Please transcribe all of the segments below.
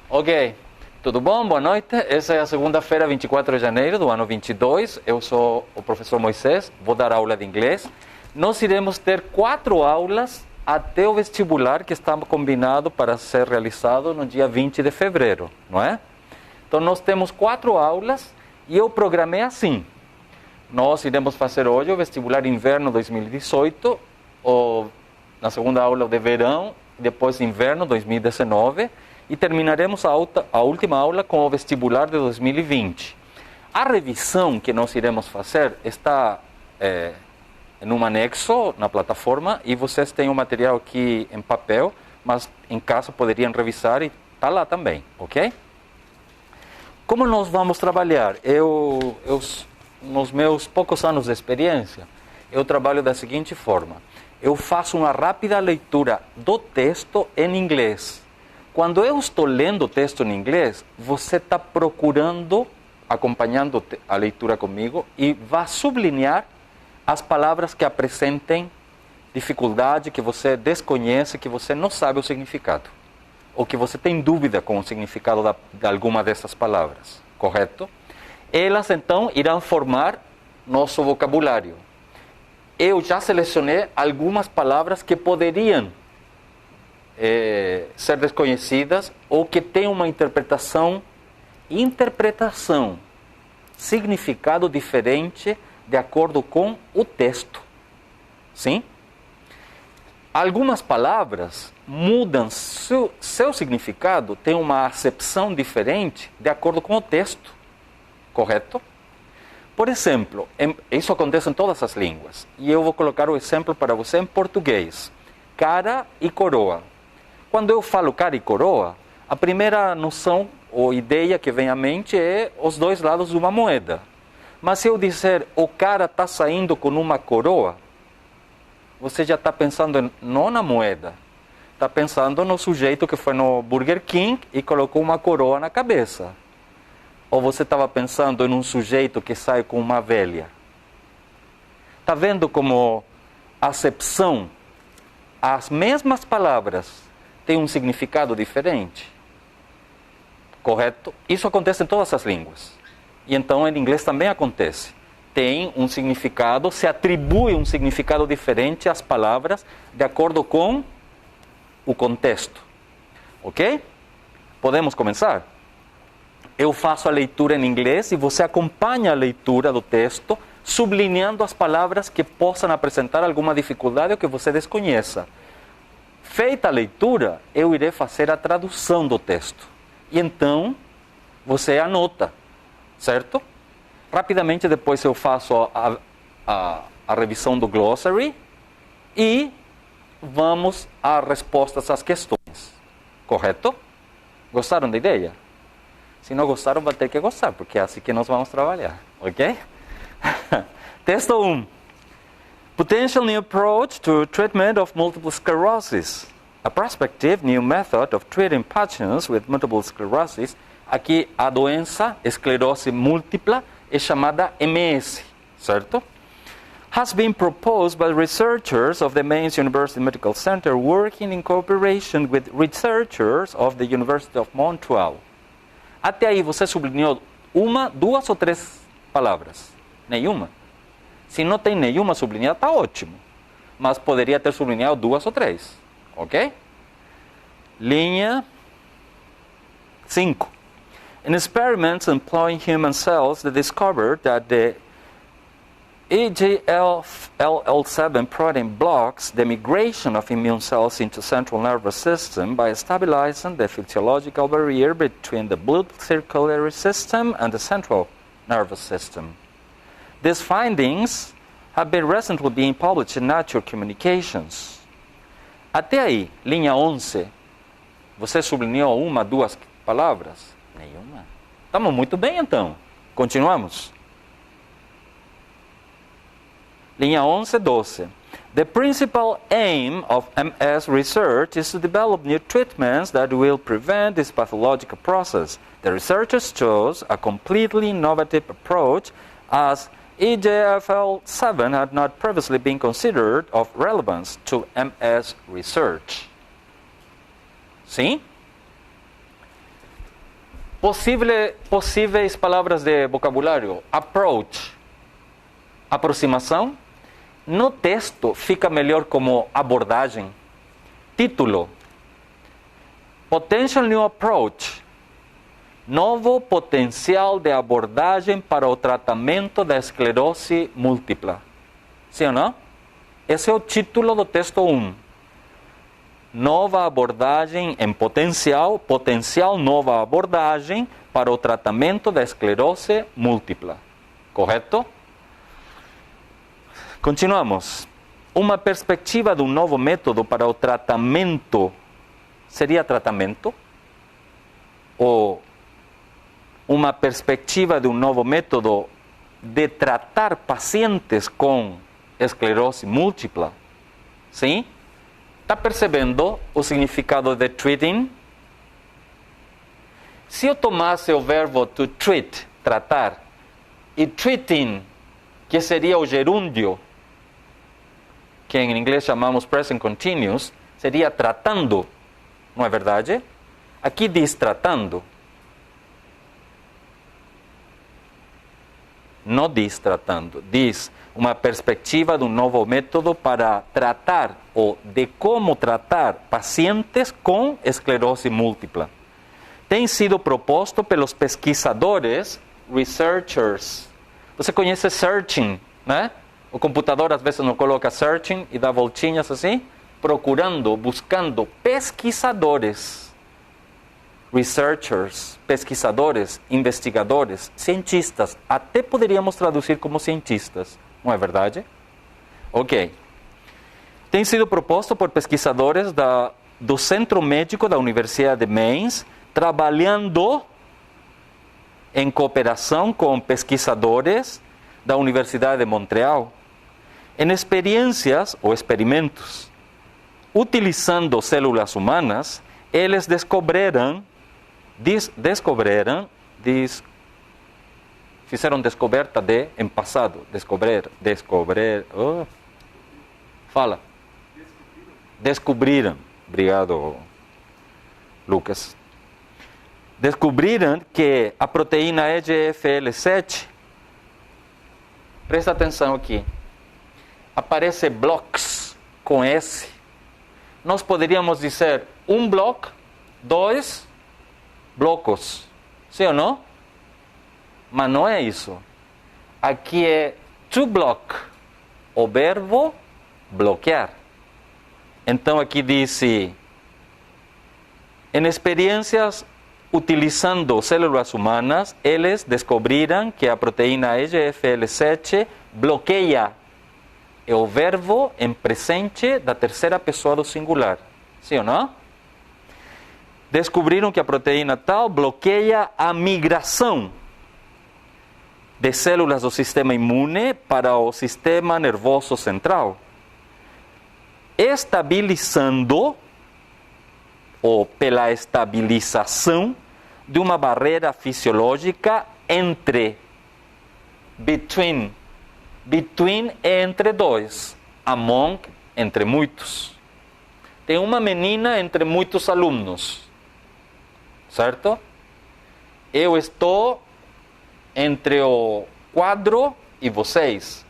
Ok, tudo bom? Boa noite. Essa é a segunda-feira, 24 de janeiro do ano 22. Eu sou o professor Moisés, vou dar aula de inglês. Nós iremos ter 4 aulas até o vestibular que está combinado para ser realizado no dia 20 de fevereiro, não é? Então nós temos 4 aulas e eu programei assim. Nós iremos fazer hoje o vestibular inverno 2018, na segunda aula o de verão, depois inverno 2019 e terminaremos a última aula com o vestibular de 2020. A revisão que nós iremos fazer está em um anexo na plataforma e vocês têm o material aqui em papel, mas em casa poderiam revisar e está lá também, ok? Como nós vamos trabalhar? Nos meus poucos anos de experiência, eu trabalho da seguinte forma. Eu faço uma rápida leitura do texto em inglês. Quando eu estou lendo o texto em inglês, você está procurando, acompanhando a leitura comigo, e vai sublinhar as palavras que apresentem dificuldade, que você desconhece, que você não sabe o significado, ou que você tem dúvida com o significado de alguma dessas palavras, correto? Elas então irão formar nosso vocabulário. Eu já selecionei algumas palavras que poderiam ser desconhecidas ou que têm uma interpretação, significado diferente de acordo com o texto. Sim? Algumas palavras mudam seu significado, têm uma acepção diferente de acordo com o texto. Correto? Por exemplo, isso acontece em todas as línguas. E eu vou colocar o exemplo para você em português. Cara e coroa. Quando eu falo cara e coroa, a primeira noção ou ideia que vem à mente é os dois lados de uma moeda. Mas se eu disser o cara está saindo com uma coroa, você já está pensando não na moeda. Está pensando no sujeito que foi no Burger King e colocou uma coroa na cabeça. Ou você estava pensando em um sujeito que sai com uma velha? Está vendo como a acepção, as mesmas palavras, têm um significado diferente? Correto? Isso acontece em todas as línguas. E então em inglês também acontece. Tem um significado, se atribui um significado diferente às palavras de acordo com o contexto. Ok? Podemos começar? Eu faço a leitura em inglês e você acompanha a leitura do texto, sublinhando as palavras que possam apresentar alguma dificuldade ou que você desconheça. Feita a leitura, eu irei fazer a tradução do texto. E então, você anota, certo? Rapidamente depois eu faço a revisão do glossary e vamos às respostas às questões. Correto? Gostaram da ideia? Se não gostaram, vai ter que gostar, porque é assim que nós vamos trabalhar, ok? Texto 1. Potential new approach to treatment of multiple sclerosis. A prospective new method of treating patients with multiple sclerosis. Aqui a doença, esclerose múltipla, é chamada MS, certo? Has been proposed by researchers of the Mainz University Medical Center working in cooperation with researchers of the University of Montreal. Até aí você sublinhou uma, 2 ou 3 palavras? Nenhuma? Se não tem nenhuma sublinhada, está ótimo. Mas poderia ter sublinhado 2 ou 3. Ok? Linha 5. In experiments employing human cells, they discovered that the EGFR7 protein blocks the migration of immune cells into central nervous system by stabilizing the physiological barrier between the blood circulatory system and the central nervous system. These findings have been recently being published in Nature Communications. Até aí, linha 11, você sublinhou 1, 2 palavras? Nenhuma. Estamos muito bem então. Continuamos. Linha 11, 12. The principal aim of MS research is to develop new treatments that will prevent this pathological process. The researchers chose a completely innovative approach as EGFR7 had not previously been considered of relevance to MS research. Sim? Possíveis palavras de vocabulário. Approach, aproximação. No texto fica melhor como abordagem. Título: Potential New Approach. Novo potencial de abordagem para o tratamento da esclerose múltipla. Sim ou não? Esse é o título do texto 1. Nova abordagem em potencial nova abordagem para o tratamento da esclerose múltipla. Correto? Continuamos. Uma perspectiva de um novo método para o tratamento. Seria tratamento? Ou uma perspectiva de um novo método de tratar pacientes com esclerose múltipla? Sim? Está percebendo o significado de treating? Se eu tomasse o verbo to treat, tratar, e treating, que seria o gerúndio, que em inglês chamamos present continuous, seria tratando, não é verdade? Aqui diz tratando. Não diz tratando, diz uma perspectiva de um novo método para tratar ou de como tratar pacientes com esclerose múltipla. Tem sido proposto pelos pesquisadores, researchers. Você conhece searching, né? O computador às vezes não coloca searching e dá voltinhas assim, procurando, buscando pesquisadores. Researchers, pesquisadores, investigadores, cientistas. Até poderíamos traduzir como cientistas, não é verdade? Ok. Tem sido proposto por pesquisadores do Centro Médico da Universidade de Mainz, trabalhando em cooperação com pesquisadores da Universidade de Montreal, em experiências ou experimentos. Utilizando células humanas, eles fizeram descoberta de, em passado, descobriram, obrigado, Lucas. Descobriram que a proteína EGFL7, presta atenção aqui, aparece blocos com S. Nós poderíamos dizer um bloco, 2 blocos, sim ou não? Mas não é isso. Aqui é to block, o verbo bloquear. Então aqui diz, em experiências utilizando células humanas, eles descobriram que a proteína EGFL7 bloqueia o verbo em presente da terceira pessoa do singular. Sim ou não? Descobriram que a proteína tal bloqueia a migração de células do sistema imune para o sistema nervoso central, estabilizando ou pela estabilização de uma barreira fisiológica between entre dois, among entre muitos. Tem uma menina entre muitos alunos, certo? Eu estou entre o quadro e vocês.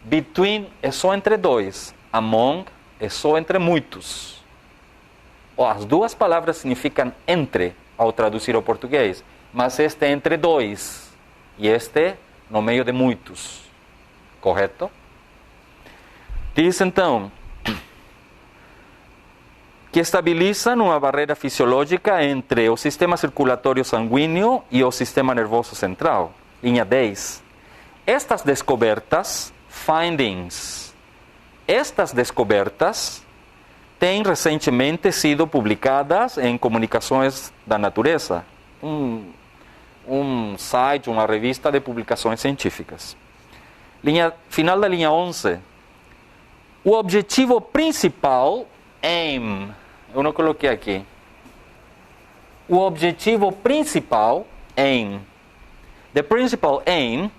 Between é só entre dois, among é só entre muitos. As duas palavras significam entre, ao traduzir ao português, mas este é entre dois e este no meio de muitos. Correto? Diz então que estabilizam uma barreira fisiológica entre o sistema circulatório sanguíneo e o sistema nervoso central. Linha 10. Estas descobertas, findings, têm recentemente sido publicadas em Comunicações da Natureza, um site, uma revista de publicações científicas. Final da linha 11. O objetivo principal, aim, eu não coloquei aqui. O objetivo principal, aim. The principal aim,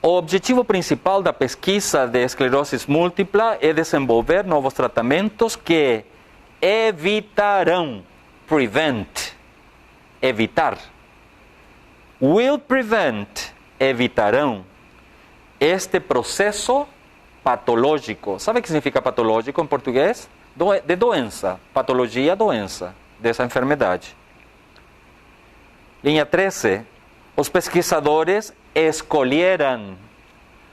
o objetivo principal da pesquisa de esclerose múltipla é desenvolver novos tratamentos que evitarão, evitar, will prevent, evitarão, este processo patológico. Sabe o que significa patológico em português? De doença. Patologia, doença dessa enfermidade. Linha 13. Os pesquisadores escolheram.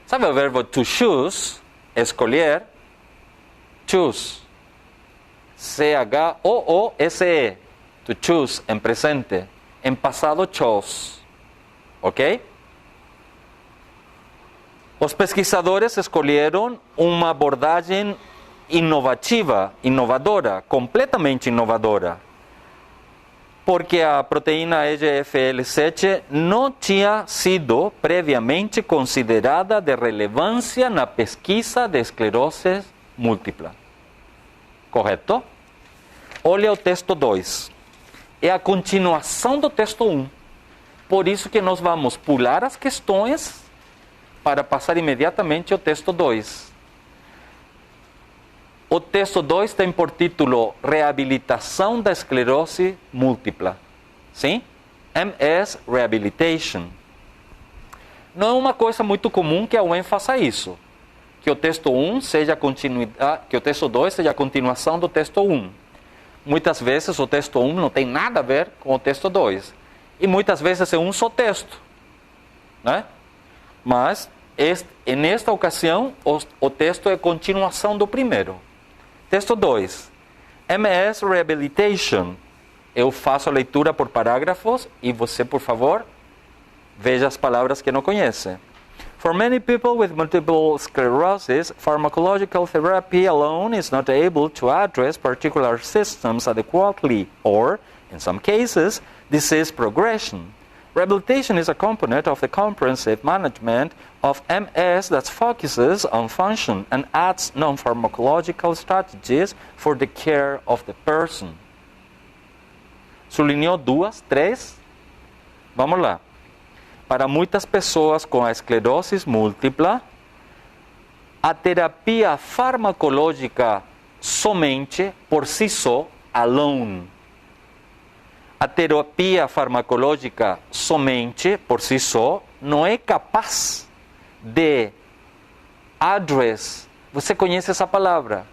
Sabe o verbo to choose? Escolher. Choose. C-H-O-O-S-E. To choose, em presente. Em passado, chose. Ok? Os pesquisadores escolheram uma abordagem inovadora, completamente inovadora, porque a proteína EGFL7 não tinha sido previamente considerada de relevância na pesquisa de esclerose múltipla. Correto? Olha o texto 2. É a continuação do texto 1. Por isso que nós vamos pular as questões para passar imediatamente ao texto 2. O texto 2 tem por título Reabilitação da esclerose múltipla. Sim? MS Rehabilitation. Não é uma coisa muito comum que a UEM faça isso. Que o texto 1 seja que o texto 2 seja a continuação do texto 1. Muitas vezes o texto 1 não tem nada a ver com o texto 2. E muitas vezes é um só texto. Né? Mas, nesta ocasião, o texto é continuação do primeiro. Texto 2. MS Rehabilitation. Eu faço a leitura por parágrafos e você, por favor, veja as palavras que não conhece. For many people with multiple sclerosis, pharmacological therapy alone is not able to address particular symptoms adequately or, in some cases, disease progression. Rehabilitation is a component of the comprehensive management of MS that focuses on function and adds non-pharmacological strategies for the care of the person. Sublinhou 2, 3. Vamos lá. Para muitas pessoas com a esclerose múltipla, a terapia farmacológica somente, por si só, alone. A terapia farmacológica somente, por si só, não é capaz de address. Você conhece essa palavra?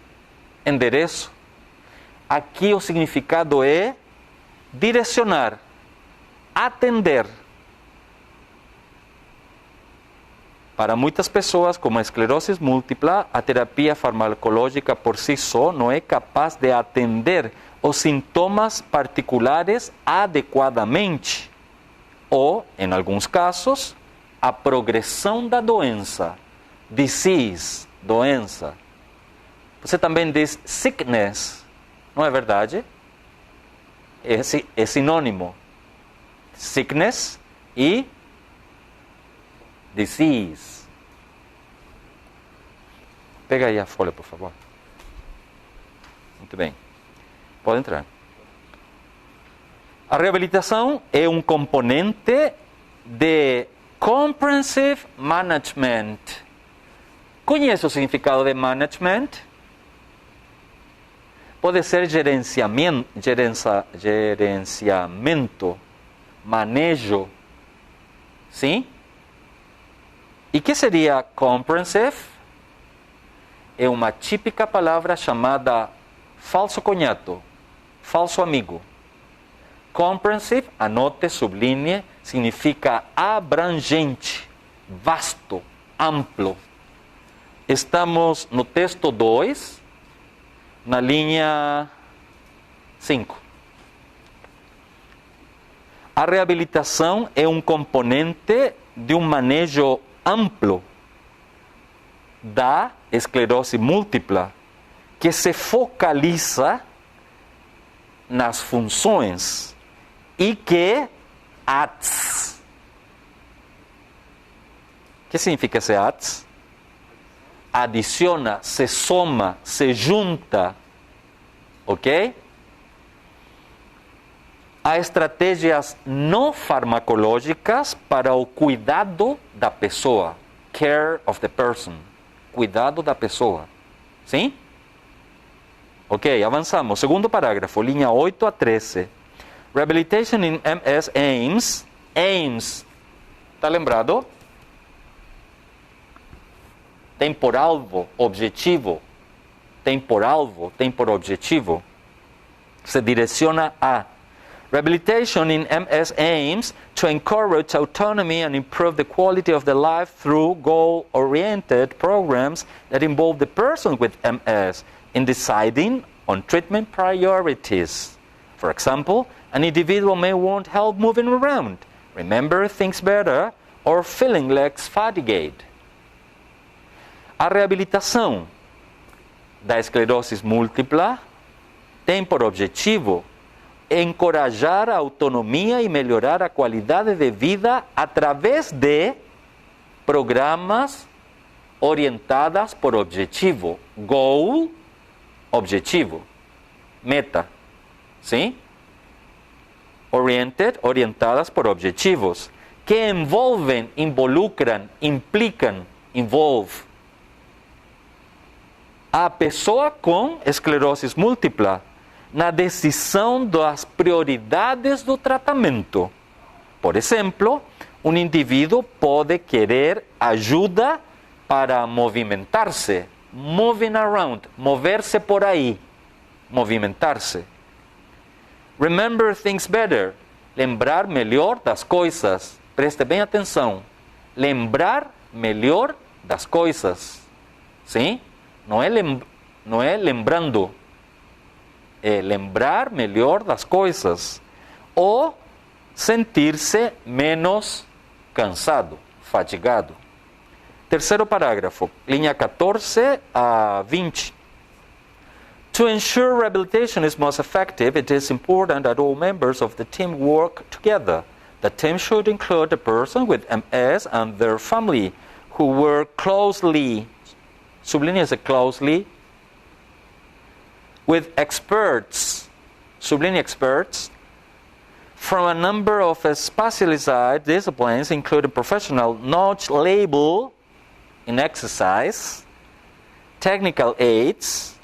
Endereço. Aqui o significado é direcionar, atender. Para muitas pessoas com a esclerose múltipla, a terapia farmacológica por si só não é capaz de atender os sintomas particulares adequadamente ou, em alguns casos, a progressão da doença. Disease, doença. Você também diz sickness, não é verdade? É sinônimo. Sickness e disease. Pega aí a folha, por favor. Muito bem. Pode entrar. A reabilitação é um componente de comprehensive management. Conhece o significado de management? Pode ser gerenciamento, manejo. Sim? E que seria comprehensive? É uma típica palavra chamada falso cognato, falso amigo. Comprehensive, anote, sublinhe, significa abrangente, vasto, amplo. Estamos no texto 2, na linha 5. A reabilitação é um componente de um manejo amplo da esclerose múltipla, que se focaliza nas funções e que adds. O que significa esse adds? Adiciona, se soma, se junta, ok? Há estratégias não farmacológicas para o cuidado da pessoa. Care of the person. Cuidado da pessoa. Sim? Ok, avançamos. Segundo parágrafo, linha 8 a 13. Rehabilitation in MS aims aims. Está lembrado? Tem por alvo, objetivo. Tem por alvo, tem por objetivo. Se direciona a. Rehabilitation in MS aims to encourage autonomy and improve the quality of the life through goal-oriented programs that involve the person with MS in deciding on treatment priorities. For example, an individual may want help moving around, remember things better, or feeling less fatigued. A reabilitação da esclerose múltipla tem por objetivo encorajar a autonomia e melhorar a qualidade de vida através de programas orientadas por objetivo. Goal, objetivo. Meta. ¿Sí? Orientadas por objetivos. Que envolvem, involucram, implicam, involve a pessoa com esclerose múltipla na decisão das prioridades do tratamento. Por exemplo, um indivíduo pode querer ajuda para movimentar-se, moving around, mover-se por aí, movimentar-se. Remember things better, lembrar melhor das coisas. Preste bem atenção. Lembrar melhor das coisas. Sim? Não é lembrando. É lembrar melhor das coisas. Ou sentir-se menos cansado, fatigado. Terceiro parágrafo, linha 14 a 20. To ensure rehabilitation is most effective, it is important that all members of the team work together. The team should include the person with MS and their family, who work closely, sublinea-se closely, with experts, sublinea experts, from a number of specialized disciplines, including professional knowledge label in exercise, technical aids,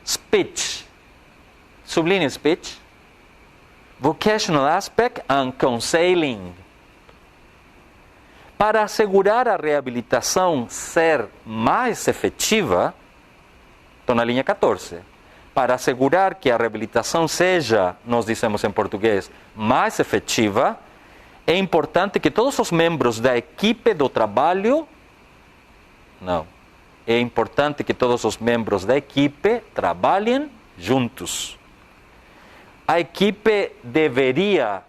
speech, sublinea speech, vocational aspect and counseling. Para assegurar a reabilitação ser mais efetiva, estou na linha 14, para assegurar que a reabilitação seja, nós dizemos em português, mais efetiva, é importante que todos os membros da equipe do trabalho, é importante que todos os membros da equipe trabalhem juntos. A equipe deveria,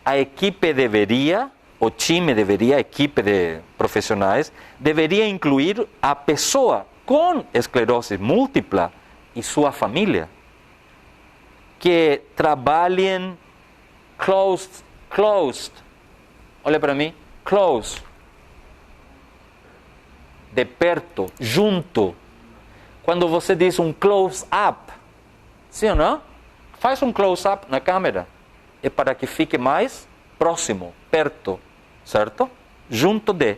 a equipe deveria, o time deveria, a equipe de profissionais, deveria incluir a pessoa com esclerose múltipla e sua família, que trabalhem closed, olha para mim, close, de perto, junto. Quando você diz um close-up, sim ou não? Faz um close-up na câmera, é para que fique mais próximo, perto, certo? Junto de.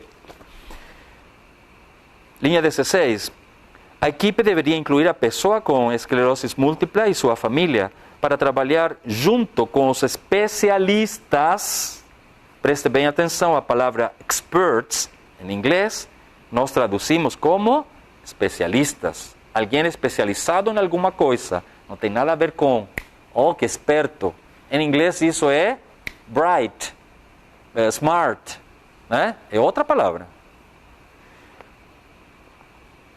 Linha 16. A equipe deveria incluir a pessoa com esclerose múltipla e sua família para trabalhar junto com os especialistas. Preste bem atenção à palavra experts, em inglês, nós traduzimos como especialistas. Alguém especializado em alguma coisa. Não tem nada a ver com, que esperto. Em inglês isso é bright, smart, né? É outra palavra.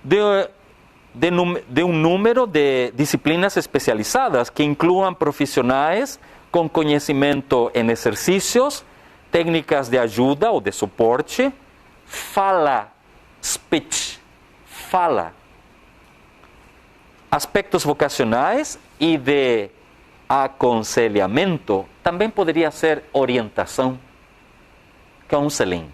De um número de disciplinas especializadas que incluam profissionais com conhecimento em exercícios, técnicas de ajuda ou de suporte, fala, speech, fala, aspectos vocacionais e de aconselhamento. Também poderia ser orientação, counseling.